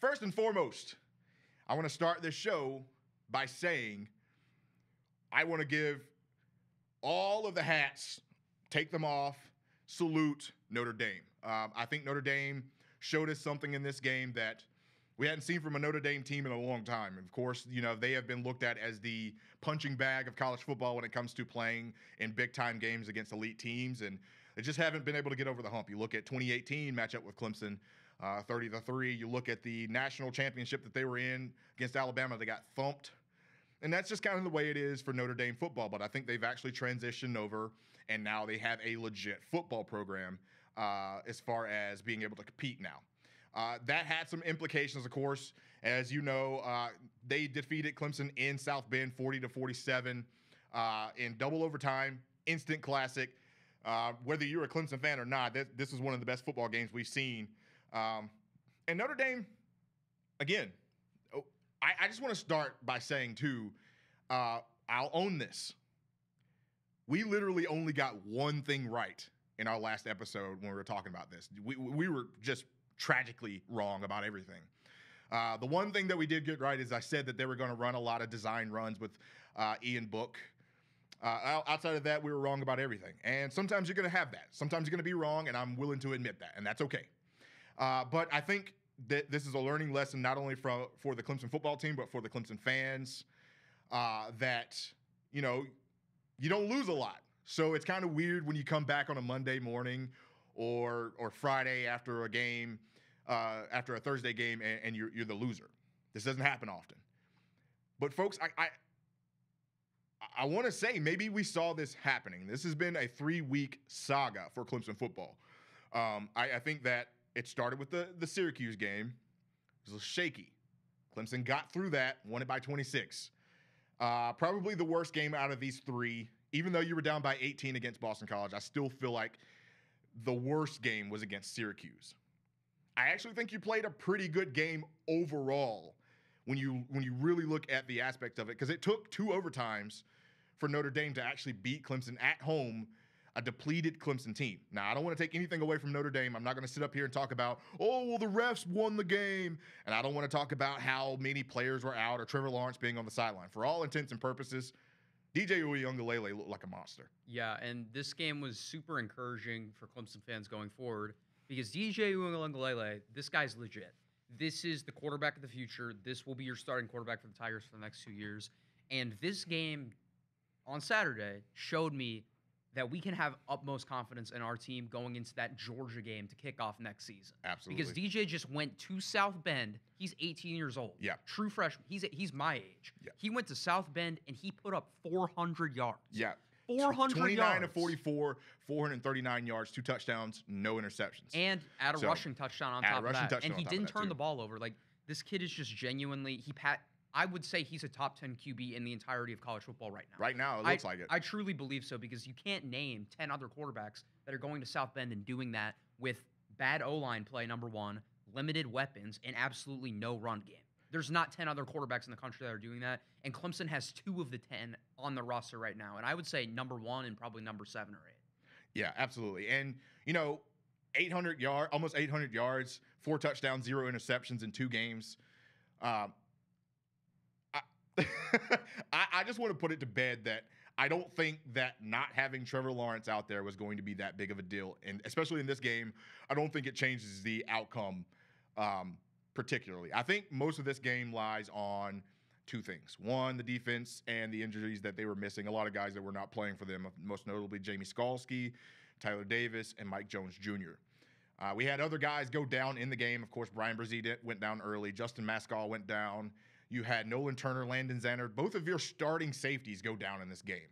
First and foremost, I want to start this show by saying I want to give all of the hats, take them off, salute Notre Dame. I think Notre Dame showed us something in this game that we hadn't seen from a Notre Dame team in a long time. Of course, they have been looked at as the punching bag of college football when it comes to playing in big-time games against elite teams, and they just haven't been able to get over the hump. You look at 2018 matchup with Clemson, 30-3. You look at the national championship that they were in against Alabama, they got thumped. And that's just kind of the way it is for Notre Dame football. But I think they've actually transitioned over, and now they have a legit football program as far as being able to compete now. That had some implications, of course. As you know, they defeated Clemson in South Bend 40-47 in double overtime, instant classic. Whether you're a Clemson fan or not, this is one of the best football games we've seen. And Notre Dame, again, I just want to start by saying, too, I'll own this. We literally only got one thing right in our last episode when we were talking about this. We were just tragically wrong about everything. The one thing that we did get right is I said that they were going to run a lot of design runs with Ian Book. Outside of that, we were wrong about everything. And sometimes you're going to have that. Sometimes you're going to be wrong, and I'm willing to admit that, and that's okay. But I think that this is a learning lesson not only for the Clemson football team, but for the Clemson fans, that, you don't lose a lot. So it's kind of weird when you come back on a Monday morning or Friday after a game, after a Thursday game, and you're the loser. This doesn't happen often. But folks, I want to say maybe we saw this happening. This has been a 3-week saga for Clemson football. I think that it started with the Syracuse game. It was shaky. Clemson got through that, won it by 26. Probably the worst game out of these three. Even though you were down by 18 against Boston College, I still feel like the worst game was against Syracuse. I actually think you played a pretty good game overall when you really look at the aspect of it, because it took 2 overtimes for Notre Dame to actually beat Clemson at home, a depleted Clemson team. Now, I don't want to take anything away from Notre Dame. I'm not going to sit up here and talk about, the refs won the game. And I don't want to talk about how many players were out or Trevor Lawrence being on the sideline. For all intents and purposes, DJ Uiagalelei looked like a monster. Yeah, and this game was super encouraging for Clemson fans going forward because DJ Uiagalelei, this guy's legit. This is the quarterback of the future. This will be your starting quarterback for the Tigers for the next 2 years. And this game on Saturday showed me that we can have utmost confidence in our team going into that Georgia game to kick off next season. Absolutely. Because DJ just went to South Bend. He's 18 years old. Yeah. True freshman. He's my age. Yeah. He went to South Bend, and he put up 400 yards. Yeah. 400 29 yards. of 44, 439 yards, 2 touchdowns, no interceptions. And add a rushing touchdown on top of that. And he didn't turn the ball over. Like, this kid is just genuinely, I would say he's a top 10 QB in the entirety of college football right now. Right now, it looks like it. I truly believe so, because you can't name 10 other quarterbacks that are going to South Bend and doing that with bad O-line play, number one, limited weapons, and absolutely no run game. There's not 10 other quarterbacks in the country that are doing that, and Clemson has 2 of the 10 on the roster right now, and I would say number 1 and probably number 7 or 8. Yeah, absolutely. And, 800 yards, almost 800 yards, 4 touchdowns, 0 interceptions in 2 games. I just want to put it to bed that I don't think that not having Trevor Lawrence out there was going to be that big of a deal. And especially in this game, I don't think it changes the outcome particularly. I think most of this game lies on 2 things. One, the defense and the injuries that they were missing. A lot of guys that were not playing for them, most notably Jamie Skalski, Tyler Davis, and Mike Jones Jr. We had other guys go down in the game. Of course, Brian Brzee went down early. Justin Mascall went down. You had Nolan Turner, Landon Zander. Both of your starting safeties go down in this game.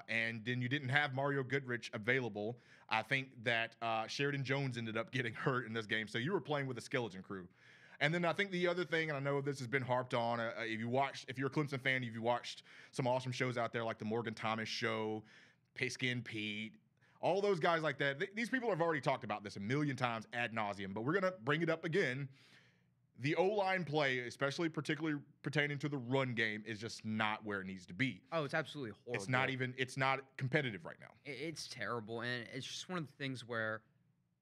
And then you didn't have Mario Goodrich available. I think that Sheridan Jones ended up getting hurt in this game. So you were playing with a skeleton crew. And then I think the other thing, and I know this has been harped on, if you're a Clemson fan, if you watched some awesome shows out there like the Morgan Thomas Show, Payskin Pete, all those guys like that, these people have already talked about this a million times ad nauseum, but we're going to bring it up again. The O-line play, particularly pertaining to the run game, is just not where it needs to be. Oh, it's absolutely horrible. It's not competitive right now. It's terrible, and it's just one of the things where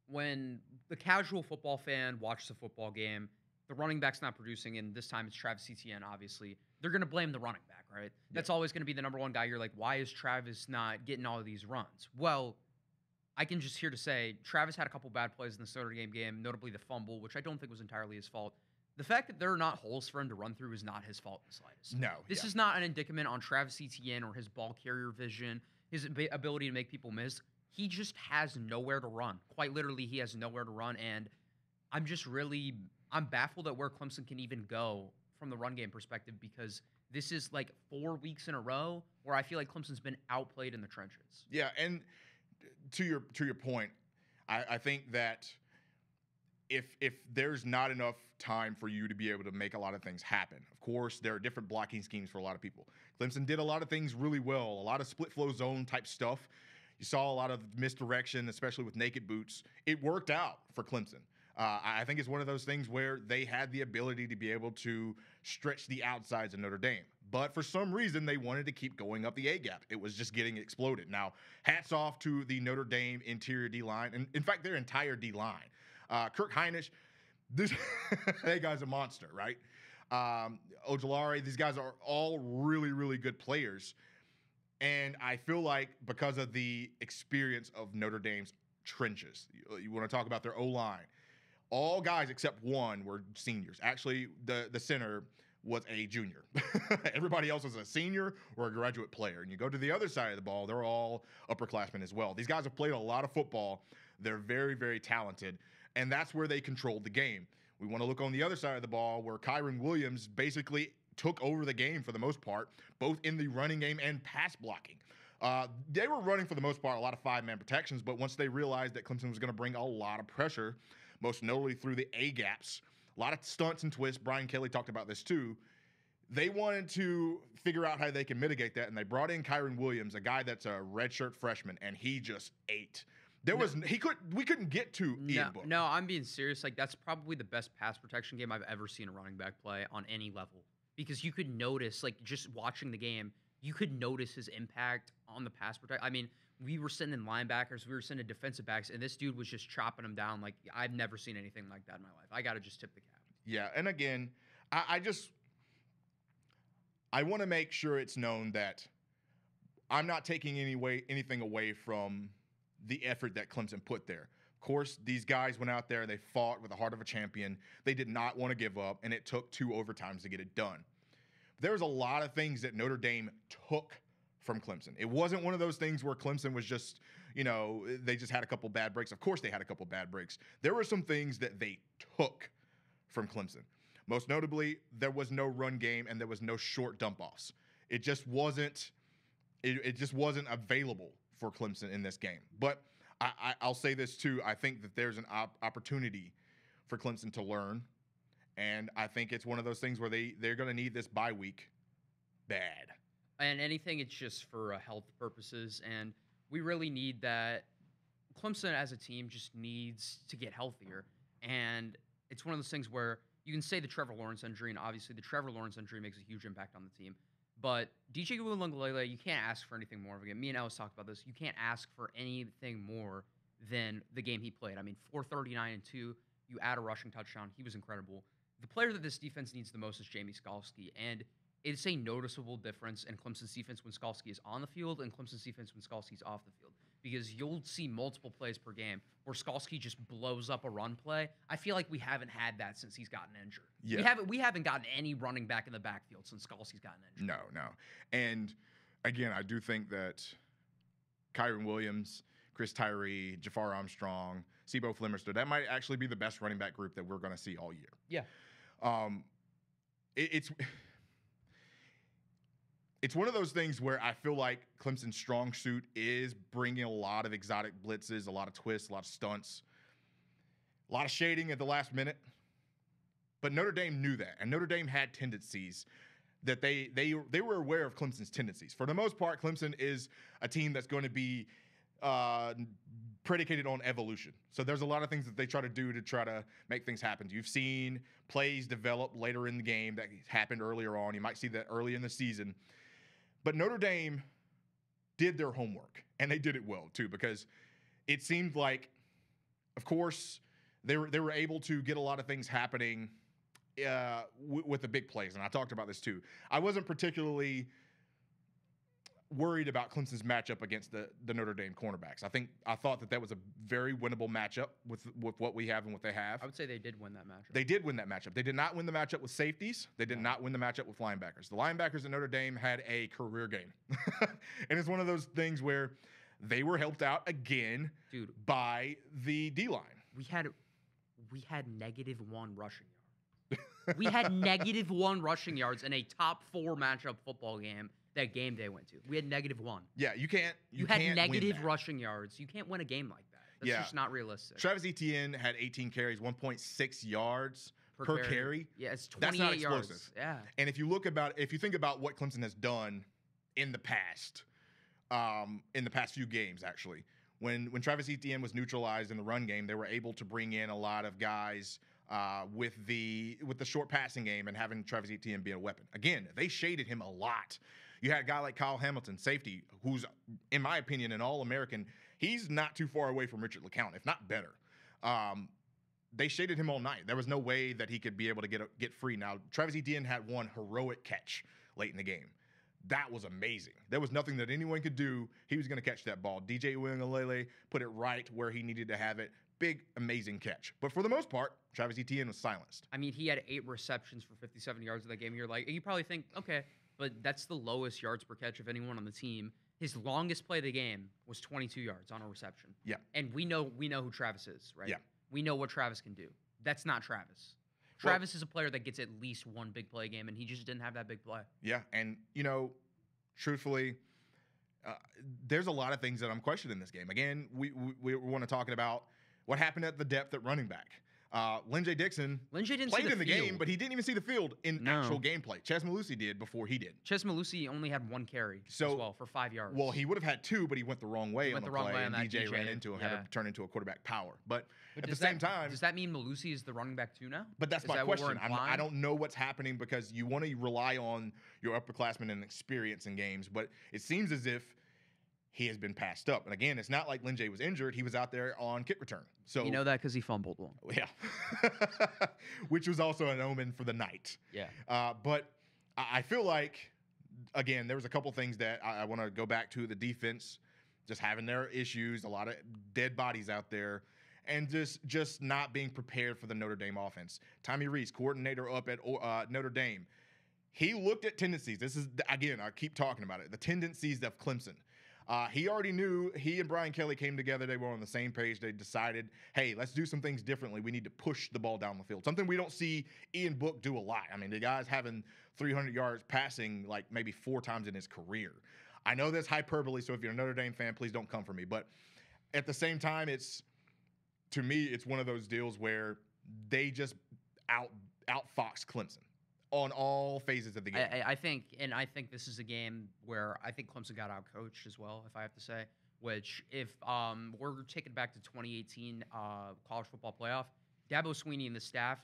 when the casual football fan watches a football game, the running back's not producing, and this time it's Travis Etienne, obviously, they're going to blame the running back, right? That's always going to be the number one guy. You're like, why is Travis not getting all of these runs? Well, I can just here to say Travis had a couple bad plays in the Notre Dame game, notably the fumble, which I don't think was entirely his fault. The fact that there are not holes for him to run through is not his fault in the slightest. No. This is not an indictment on Travis Etienne or his ball carrier vision, his ability to make people miss. He just has nowhere to run. Quite literally, he has nowhere to run. And I'm baffled at where Clemson can even go from the run game perspective, because this is like 4 weeks in a row where I feel like Clemson's been outplayed in the trenches. Yeah, and to your point, I think that if there's not enough time for you to be able to make a lot of things happen, of course, there are different blocking schemes for a lot of people. Clemson did a lot of things really well, a lot of split flow zone type stuff. You saw a lot of misdirection, especially with naked boots. It worked out for Clemson. I think it's one of those things where they had the ability to be able to stretch the outsides of Notre Dame. But for some reason, they wanted to keep going up the A-gap. It was just getting exploded. Now, hats off to the Notre Dame interior D-line, and in fact, their entire D-line. Kirk Heinisch, that guy's a monster, right? Ojulari, these guys are all really, really good players. And I feel like because of the experience of Notre Dame's trenches, you want to talk about their O-line, all guys except one were seniors. Actually, the center was a junior. Everybody else was a senior or a graduate player. And you go to the other side of the ball, they're all upperclassmen as well. These guys have played a lot of football. They're very, very talented. And that's where they controlled the game. We want to look on the other side of the ball where Kyron Williams basically took over the game for the most part, both in the running game and pass blocking. They were running for the most part a lot of five-man protections, but once they realized that Clemson was going to bring a lot of pressure, most notably through the A-gaps, a lot of stunts and twists. Brian Kelly talked about this too. They wanted to figure out how they can mitigate that, and they brought in Kyron Williams, a guy that's a redshirt freshman, and he just ate. We couldn't get to Ian Book. No, I'm being serious. Like, that's probably the best pass protection game I've ever seen a running back play on any level. Because you could notice, like, just watching the game, you could notice his impact on the pass protection. I mean, we were sending linebackers, we were sending defensive backs, and this dude was just chopping them down. Like, I've never seen anything like that in my life. I got to just tip the cap. Yeah, and again, I want to make sure it's known that I'm not taking anything away from the effort that Clemson put there. Of course, these guys went out there, they fought with the heart of a champion. They did not want to give up, and it took 2 overtimes to get it done. There's a lot of things that Notre Dame took from Clemson. It wasn't one of those things where Clemson was just, they just had a couple bad breaks. Of course they had a couple bad breaks. There were some things that they took from Clemson. Most notably, there was no run game and there was no short dump-offs. It just wasn't available for Clemson in this game. But I'll say this too. I think that there's an opportunity for Clemson to learn. And I think it's one of those things where they're going to need this bye week bad. And anything, it's just for health purposes. And we really need that. Clemson as a team just needs to get healthier. And it's one of those things where you can say the Trevor Lawrence injury, and obviously the Trevor Lawrence injury makes a huge impact on the team. But DJ Uiagalelei, you can't ask for anything more of a game. Me and Ellis talked about this. You can't ask for anything more than the game he played. I mean, 439 and 2. You add a rushing touchdown. He was incredible. The player that this defense needs the most is Jamie Skalski, and it's a noticeable difference in Clemson's defense when Skalski is on the field and Clemson's defense when Skalski's off the field, because you'll see multiple plays per game where Skalski just blows up a run play. I feel like we haven't had that since he's gotten injured. Yeah. We haven't gotten any running back in the backfield since Skalski's gotten injured. No. And again, I do think that Kyron Williams, Chris Tyree, Jafar Armstrong, Sebo Flemmerster, that might actually be the best running back group that we're going to see all year. Yeah. It's one of those things where I feel like Clemson's strong suit is bringing a lot of exotic blitzes, a lot of twists, a lot of stunts, a lot of shading at the last minute. But Notre Dame knew that, and Notre Dame had tendencies that they were aware of Clemson's tendencies. For the most part, Clemson is a team that's going to be predicated on evolution. So there's a lot of things that they try to do to try to make things happen. You've seen plays develop later in the game that happened earlier on. You might see that early in the season. But Notre Dame did their homework, and they did it well too, because it seemed like, of course, they were able to get a lot of things happening with the big plays, and I talked about this too. I wasn't particularly worried about Clemson's matchup against the Notre Dame cornerbacks. I thought that was a very winnable matchup with what we have and what they have. I would say they did win that matchup. They did win that matchup. They did not win the matchup with safeties. They did not win the matchup with linebackers. The linebackers at Notre Dame had a career game. And it's one of those things where they were helped out again, dude, by the D-line. We had -1 rushing yards. We had -1 rushing yards in a top 4 matchup football game that game day went to. We had -1. Yeah, you can't. You had negative rushing yards. You can't win a game like that. That's just not realistic. Travis Etienne had 18 carries, 1.6 yards per carry. Yeah, it's 28 That's not explosive. yards. Yeah. And if you think about what Clemson has done in the past few games, actually, when Travis Etienne was neutralized in the run game, they were able to bring in a lot of guys with the short passing game and having Travis Etienne be a weapon. Again, they shaded him a lot. You had a guy like Kyle Hamilton, safety, who's, in my opinion, an All-American. He's not too far away from Richard LeCounte, if not better. They shaded him all night. There was no way that he could be able to get free. Now, Travis Etienne had one heroic catch late in the game. That was amazing. There was nothing that anyone could do. He was going to catch that ball. DJ Uiagalelei put it right where he needed to have it. Big, amazing catch. But for the most part, Travis Etienne was silenced. I mean, he had 8 receptions for 57 yards in that game. You probably think, okay, but that's the lowest yards per catch of anyone on the team. His longest play of the game was 22 yards on a reception. Yeah. And we know who Travis is, right? Yeah. We know what Travis can do. That's not Travis. Travis is a player that gets at least one big play game, and he just didn't have that big play. Yeah, and, truthfully, there's a lot of things that I'm questioning in this game. Again, we want to talk about what happened at the depth at running back. Lynjay Dixon played in the game, but he didn't even see the field in actual gameplay. Ches Malusi did before he did. Ches Malusi only had 1 carry as well for 5 yards. Well, he would have had 2, but he went the wrong way on the play, and DJ ran into him, had to turn into a quarterback power. But at the same time... Does that mean Malusi is the running back too now? But that's my question. I don't know what's happening because you want to rely on your upperclassmen and experience in games, but it seems as if he has been passed up. And again, it's not like Lynjay was injured. He was out there on kick return. So you know that because he fumbled one. Yeah. Which was also an omen for the night. Yeah. But I feel like, again, there was a couple things that I want to go back to. The defense just having their issues, a lot of dead bodies out there, and just not being prepared for the Notre Dame offense. Tommy Rees, coordinator up at Notre Dame, he looked at tendencies. This is, again, I keep talking about it, the tendencies of Clemson. He already knew. He and Brian Kelly came together. They were on the same page. They decided, hey, let's do some things differently. We need to push the ball down the field. Something we don't see Ian Book do a lot. I mean, the guy's having 300 yards passing like maybe 4 times in his career. I know that's hyperbole, so if you're a Notre Dame fan, please don't come for me. But at the same time, to me, it's one of those deals where they just outfox Clemson on all phases of the game. I think this is a game where I think Clemson got outcoached as well, if I have to say. Which, if we're taking it back to 2018 college football playoff, Dabo Swinney and the staff,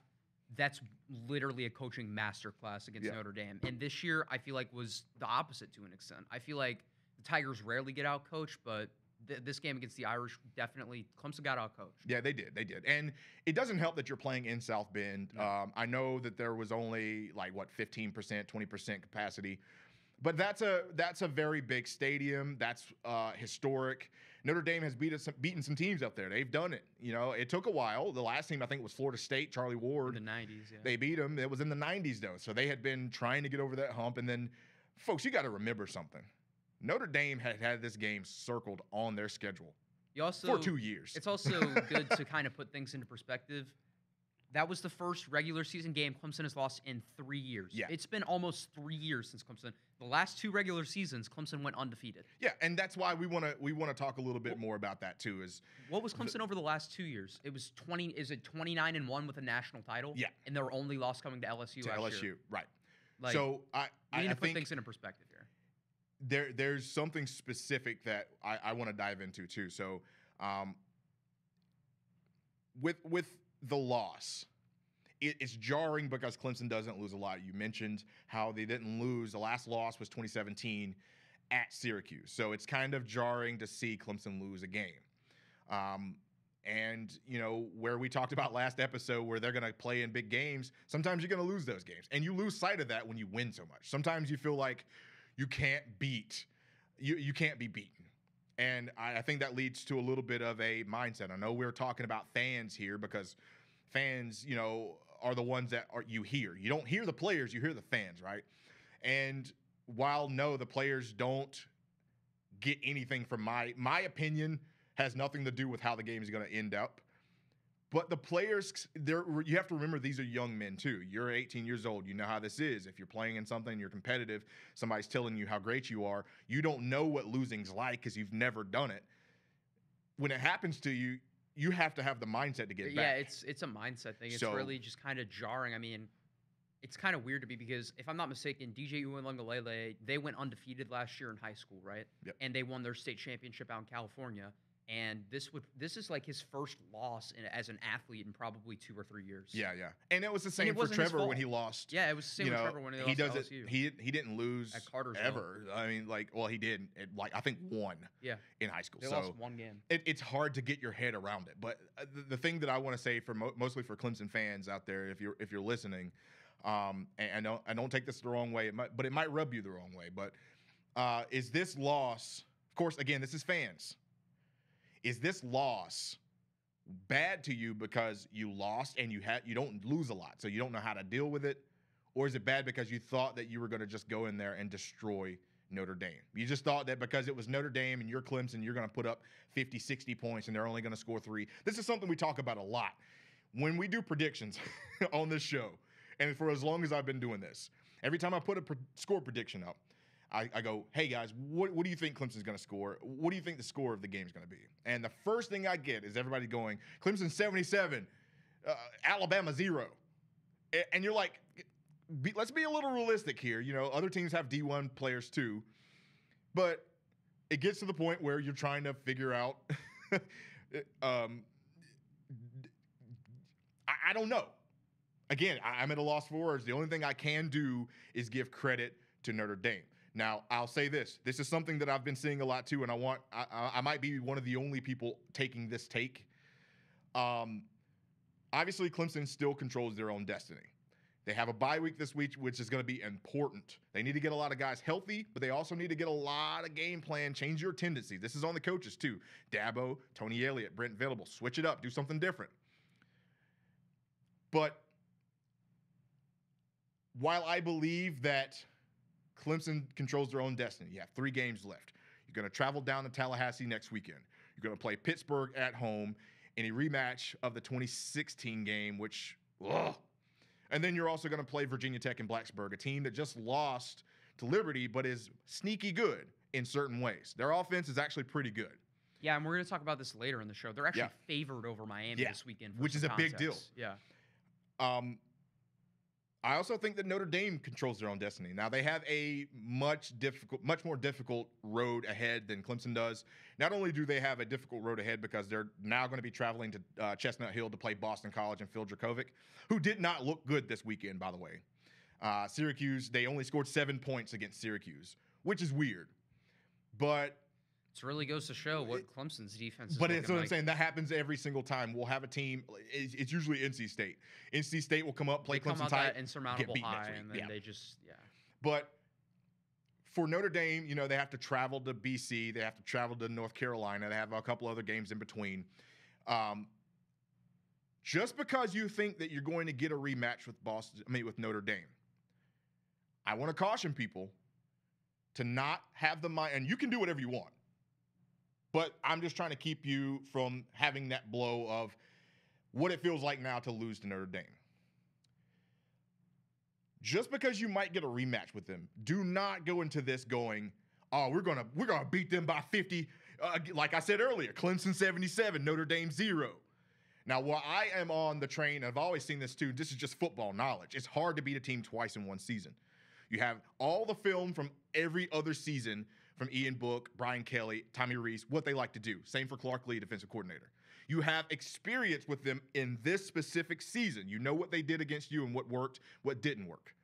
that's literally a coaching masterclass against Notre Dame. And this year, I feel like was the opposite to an extent. I feel like the Tigers rarely get outcoached, but this game against the Irish, definitely, Clemson got outcoached. Yeah, they did. And it doesn't help that you're playing in South Bend. No. I know that there was only 15%, 20% capacity, but that's a very big stadium. That's historic. Notre Dame has beaten some teams up there. They've done it. It took a while. The last team, I think, was Florida State, Charlie Ward. In the 90s, yeah. They beat them. It was in the 90s, though. So they had been trying to get over that hump. And then, folks, you got to remember something. Notre Dame had this game circled on their schedule for 2 years. It's also good to kind of put things into perspective. That was the first regular season game Clemson has lost in 3 years. Yeah. It's been almost 3 years since Clemson. The last 2 regular seasons, Clemson went undefeated. Yeah, and that's why we want to talk a little bit more about that too. What was Clemson over the last 2 years? It was 29-1 with a national title. Yeah, and their only loss coming to LSU. LSU, right? So we need to put things into perspective here. There's something specific that I want to dive into too. So, with the loss, it's jarring because Clemson doesn't lose a lot. You mentioned how they didn't lose. The last loss was 2017 at Syracuse. So it's kind of jarring to see Clemson lose a game. And, where we talked about last episode where they're going to play in big games, sometimes you're going to lose those games. And you lose sight of that when you win so much. Sometimes you feel like you can't beat, you can't be beaten. And I think that leads to a little bit of a mindset. I know we're talking about fans here because fans, are the ones that you hear. You don't hear the players, you hear the fans, right? And while no, the players don't get anything from my opinion has nothing to do with how the game is going to end up. But the players, you have to remember these are young men too. You're 18 years old. You know how this is. If you're playing in something, you're competitive, somebody's telling you how great you are. You don't know what losing's like because you've never done it. When it happens to you, you have to have the mindset to get back. Yeah, it's a mindset thing. It's really just kind of jarring. I mean, it's kind of weird to me because if I'm not mistaken, DJ Uiagalelei, they went undefeated last year in high school, right? Yep. And they won their state championship out in California. And this is like his first loss as an athlete in probably 2 or 3 years. Yeah. And it was the same for Trevor when he lost. Yeah, it was the same with Trevor when he lost to LSU. He didn't lose at Cartersville ever. I mean, he did. I think one. Yeah. In high school. They lost one game. It's hard to get your head around it. But the thing that I want to say for mostly for Clemson fans out there, if you're listening, and I don't take this the wrong way, but it might rub you the wrong way. But is this loss? Of course, again, this is fans. Is this loss bad to you because you lost and you don't lose a lot, so you don't know how to deal with it? Or is it bad because you thought that you were going to just go in there and destroy Notre Dame? You just thought that because it was Notre Dame and you're Clemson, you're going to put up 50, 60 points and they're only going to score 3. This is something we talk about a lot. When we do predictions on this show, and for as long as I've been doing this, every time I put a score prediction up, I go, hey, guys, what do you think Clemson's going to score? What do you think the score of the game is going to be? And the first thing I get is everybody going, Clemson 77, Alabama 0. And you're like, let's be a little realistic here. Other teams have D1 players too. But it gets to the point where you're trying to figure out, I don't know. Again, I'm at a loss for words. The only thing I can do is give credit to Notre Dame. Now, I'll say this. This is something that I've been seeing a lot too, and I might be one of the only people taking this take. Obviously, Clemson still controls their own destiny. They have a bye week this week, which is going to be important. They need to get a lot of guys healthy, but they also need to get a lot of game plan, change your tendencies. This is on the coaches too. Dabo, Tony Elliott, Brent Venables. Switch it up. Do something different. But while I believe that Clemson controls their own destiny, you have 3 games left. You're going to travel down to Tallahassee next weekend. You're going to play Pittsburgh at home in a rematch of the 2016 game, which, and then you're also going to play Virginia Tech and Blacksburg, a team that just lost to Liberty, but is sneaky good in certain ways. Their offense is actually pretty good. Yeah, and we're going to talk about this later in the show. They're actually favored over Miami this weekend, which is a big deal. Yeah. I also think that Notre Dame controls their own destiny. Now, they have a much more difficult road ahead than Clemson does. Not only do they have a difficult road ahead because they're now going to be traveling to Chestnut Hill to play Boston College and Phil Dracovic, who did not look good this weekend, by the way. Syracuse, they only scored 7 points against Syracuse, which is weird. But it really goes to show what Clemson's defense is. But it's what I'm saying. That happens every single time. We'll have a team. It's usually NC State. NC State will come up, play Clemson tight, that insurmountable high, and then they just But for Notre Dame, they have to travel to BC. They have to travel to North Carolina. They have a couple other games in between. Just because you think that you're going to get a rematch with Notre Dame, I want to caution people to not have the mind. And you can do whatever you want. But I'm just trying to keep you from having that blow of what it feels like now to lose to Notre Dame. Just because you might get a rematch with them, do not go into this going, oh, we're gonna beat them by 50. Like I said earlier, Clemson 77, Notre Dame 0. Now, while I am on the train, I've always seen this too, this is just football knowledge. It's hard to beat a team twice in one season. You have all the film from every other season from Ian Book, Brian Kelly, Tommy Rees, what they like to do. Same for Clark Lee, defensive coordinator. You have experience with them in this specific season. You know what they did against you and what worked, what didn't work.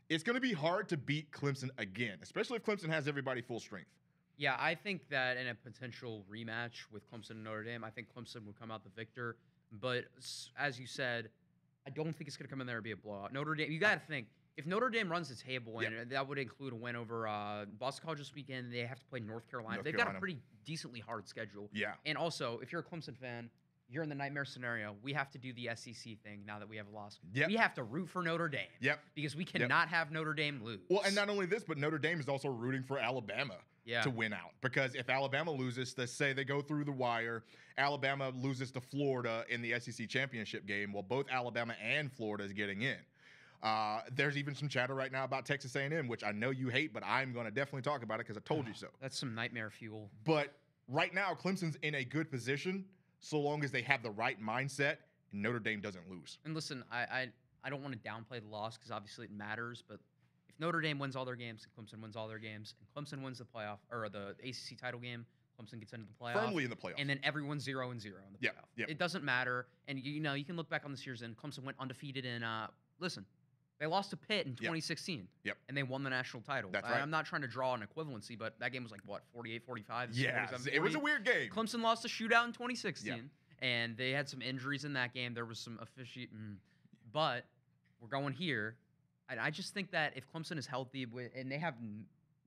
It's going to be hard to beat Clemson again, especially if Clemson has everybody full strength. Yeah, I think that in a potential rematch with Clemson and Notre Dame, I think Clemson would come out the victor. But as you said, I don't think it's going to come in there and be a blowout. Notre Dame, you got to think, if Notre Dame runs the table, and that would include a win over Boston College this weekend, they have to play North Carolina. They've got a pretty decently hard schedule. Yeah. And also, if you're a Clemson fan, you're in the nightmare scenario. We have to do the SEC thing now that we have a loss. Yep. We have to root for Notre Dame. Yep. Because we cannot have Notre Dame lose. Well, and not only this, but Notre Dame is also rooting for Alabama to win out. Because if Alabama loses, let's say they go through the wire, Alabama loses to Florida in the SEC championship game. Well, both Alabama and Florida is getting in. There's even some chatter right now about Texas A&M, which I know you hate, but I'm going to definitely talk about it because I told you so. That's some nightmare fuel. But right now, Clemson's in a good position so long as they have the right mindset and Notre Dame doesn't lose. And listen, I don't want to downplay the loss because obviously it matters, but if Notre Dame wins all their games and Clemson wins all their games and Clemson wins the playoff or the ACC title game, Clemson gets into the playoff. Firmly in the playoff. And then everyone's 0-0 in the playoff. Yep. It doesn't matter. And you can look back on this year's and Clemson went undefeated in listen, they lost to Pitt in 2016. Yep. And they won the national title. That's right. I'm not trying to draw an equivalency, but that game was like, what, 48-45? Yeah, it was a weird game. Clemson lost a shootout in 2016, and they had some injuries in that game. There was some officiating. But we're going here. And I just think that if Clemson is healthy, and they have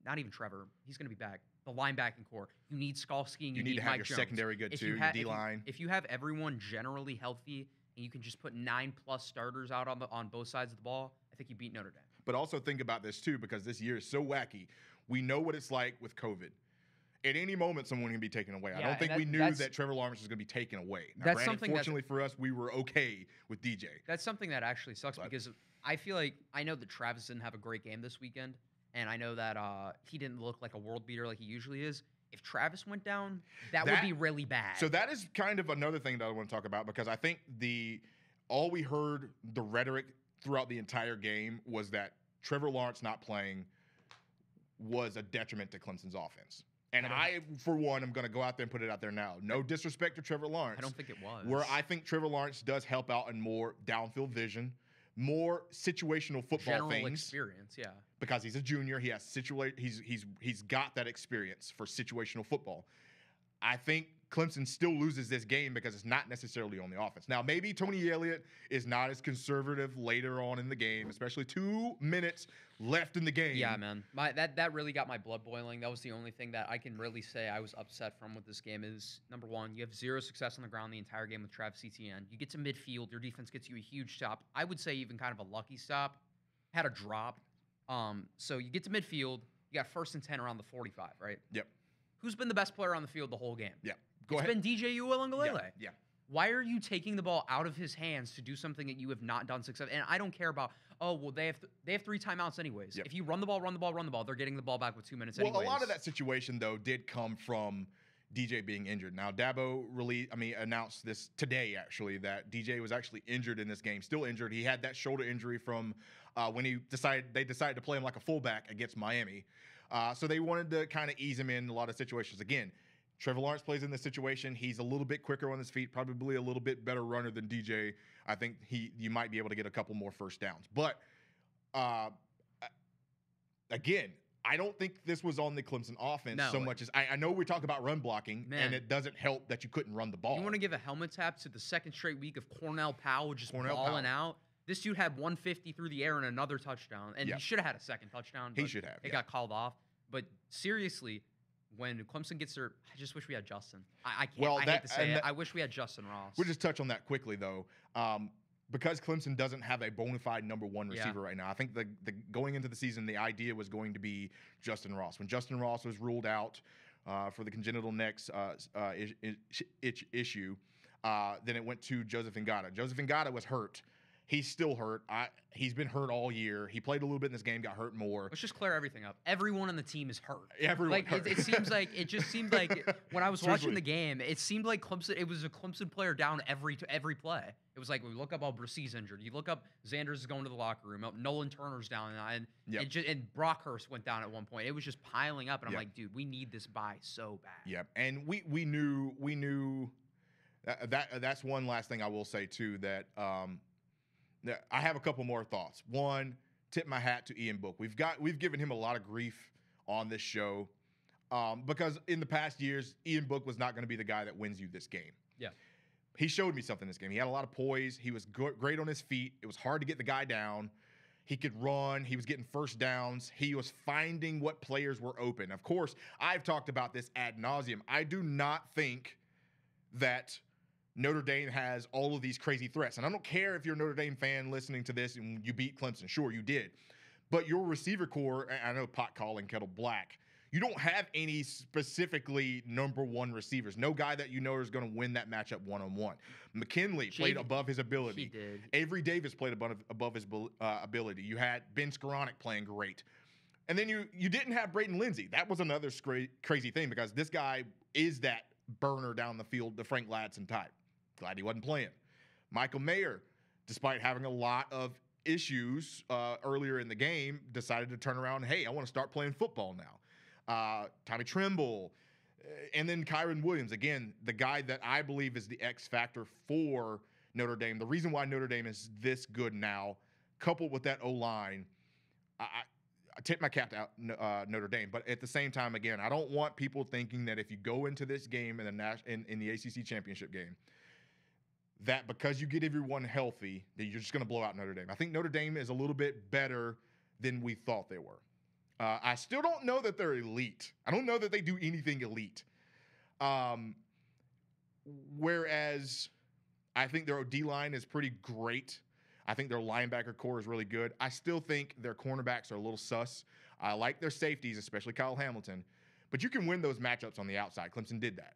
not even Trevor, he's going to be back. The linebacking core. You need Skalski and you need to have Mike your Jones. secondary good too, your D-line. If you have everyone generally healthy and you can just put 9+ starters out on both sides of the ball, I think you beat Notre Dame. But also think about this too, because this year is so wacky. We know what it's like with COVID. At any moment, someone can be taken away. I don't think we knew that Trevor Lawrence was going to be taken away. Now, fortunately for us, we were okay with DJ. That's something that actually sucks because I feel like I know that Travis didn't have a great game this weekend, and I know that he didn't look like a world beater like he usually is. If Travis went down, that would be really bad. So that is kind of another thing that I want to talk about because I think all we heard, the rhetoric throughout the entire game was that Trevor Lawrence not playing was a detriment to Clemson's offense. And I, for one, am going to go out there and put it out there now. No disrespect to Trevor Lawrence. I don't think it was. Where I think Trevor Lawrence does help out in more downfield vision, more situational football general experience, yeah. Because he's a junior, he has he's got that experience for situational football. I think Clemson still loses this game because it's not necessarily on the offense. Now, maybe Tony Elliott is not as conservative later on in the game, especially 2 minutes left in the game. Yeah, man. That really got my blood boiling. That was the only thing that I can really say I was upset from with this game is, number one, you have 0 success on the ground the entire game with Travis Etienne. You get to midfield, your defense gets you a huge stop. I would say even kind of a lucky stop. Had a drop. So you get to midfield, you got 1st and 10 around the 45, right? Yep. Who's been the best player on the field the whole game? Yeah. It's been DJ Uiagalelei. Yeah. Why are you taking the ball out of his hands to do something that you have not done successfully? And I don't care about, they have 3 timeouts anyways. Yep. If you run the ball, they're getting the ball back with 2 minutes anyways. Well, a lot of that situation, though, did come from DJ being injured. Now, Dabo announced this today, actually, that DJ was actually injured in this game, still injured. He had that shoulder injury from when they decided to play him like a fullback against Miami. So they wanted to kind of ease him in a lot of situations. Again, Trevor Lawrence plays in this situation. He's a little bit quicker on his feet, probably a little bit better runner than DJ. I think you might be able to get a couple more first downs. But again, I don't think this was on the Clemson offense so much as I know we talk about run blocking, and it doesn't help that you couldn't run the ball. You want to give a helmet tap to the 2nd straight week of Cornell Powell just balling out? This dude had 150 through the air and another touchdown, and he should have had a 2nd touchdown. He should have. It got called off. But seriously, when Clemson gets their, I just wish we had Justin. I can't. I hate to say it. I wish we had Justin Ross. We'll just touch on that quickly, though. Because Clemson doesn't have a bona fide number 1 receiver right now, I think the going into the season, the idea was going to be Justin Ross. When Justin Ross was ruled out for the congenital neck issue, then it went to Joseph Ngata. Joseph Ngata was hurt. He's still hurt. He's been hurt all year. He played a little bit in this game, got hurt more. Let's just clear everything up. Everyone on the team is hurt. Everyone hurt. It just seemed like when I was watching the game, it seemed like Clemson. It was a Clemson player down every play. It was like we look up, Bracee's injured. You look up, Xanders is going to the locker room. Nolan Turner's down, and Brockhurst went down at one point. It was just piling up, and I'm like, dude, we need this bye so bad. Yep, and we knew that's one last thing I will say too that. I have a couple more thoughts. One, tip my hat to Ian Book. We've given him a lot of grief on this show. Because in the past years, Ian Book was not going to be the guy that wins you this game. Yeah. He showed me something this game. He had a lot of poise. He was great on his feet. It was hard to get the guy down. He could run. He was getting first downs. He was finding what players were open. Of course, I've talked about this ad nauseum. I do not think that Notre Dame has all of these crazy threats. And I don't care if you're a Notre Dame fan listening to this and you beat Clemson. Sure, you did. But your receiver core, I know pot calling kettle black, you don't have any specifically number one receivers. No guy that you know is going to win that matchup one-on-one. McKinley played above his ability. He did. Avery Davis played above his ability. You had Ben Skoranek playing great. And then you didn't have Braden Lindsey. That was another crazy thing because this guy is that burner down the field, the Frank Ladson type. Glad he wasn't playing. Michael Mayer, despite having a lot of issues earlier in the game, decided to turn around. Hey, I want to start playing football now. Tommy Trimble, and then Kyron Williams. Again, the guy that I believe is the X factor for Notre Dame. The reason why Notre Dame is this good now, coupled with that O-line, I tip my cap to Notre Dame. But at the same time, again, I don't want people thinking that if you go into this game in the ACC championship game, that because you get everyone healthy, that you're just going to blow out Notre Dame. I think Notre Dame is a little bit better than we thought they were. I still don't know that they're elite. I don't know that they do anything elite. Whereas I think their D-line is pretty great. I think their linebacker core is really good. I still think their cornerbacks are a little sus. I like their safeties, especially Kyle Hamilton. But you can win those matchups on the outside. Clemson did that.